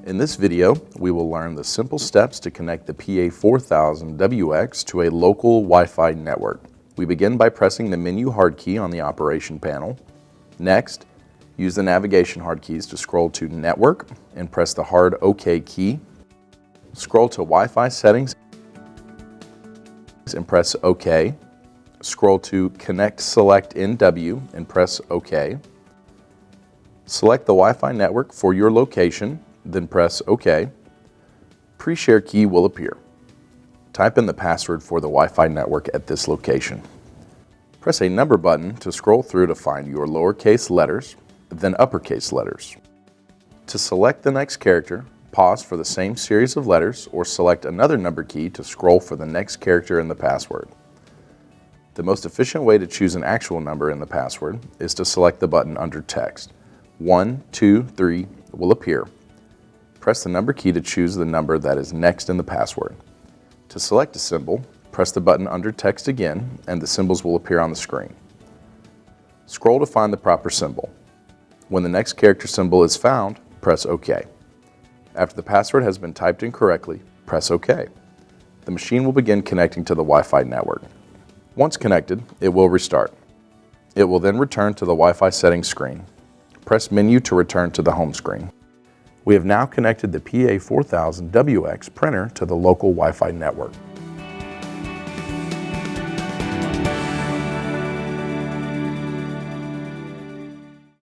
In this video, we will learn the simple steps to connect the PA4000WX to a local Wi-Fi network. We begin by pressing the menu hard key on the operation panel. Next, use the navigation hard keys to scroll to Network and press the hard OK key. Scroll to Wi-Fi settings and press OK. Scroll to Connect Select NW and press OK. Select the Wi-Fi network for your location, then press OK. Pre-share key will appear. Type in the password for the Wi-Fi network at this location. Press a number button to scroll through to find your lowercase letters, then uppercase letters. To select the next character, pause for the same series of letters or select another number key to scroll for the next character in the password. The most efficient way to choose an actual number in the password is to select the button under text. 1, 2, 3 will appear. Press the number key to choose the number that is next in the password. To select a symbol, press the button under text again and the symbols will appear on the screen. Scroll to find the proper symbol. When the next character symbol is found, press OK. After the password has been typed in correctly, press OK. The machine will begin connecting to the Wi-Fi network. Once connected, it will restart. It will then return to the Wi-Fi settings screen. Press Menu to return to the home screen. We have now connected the PA4000WX printer to the local Wi-Fi network.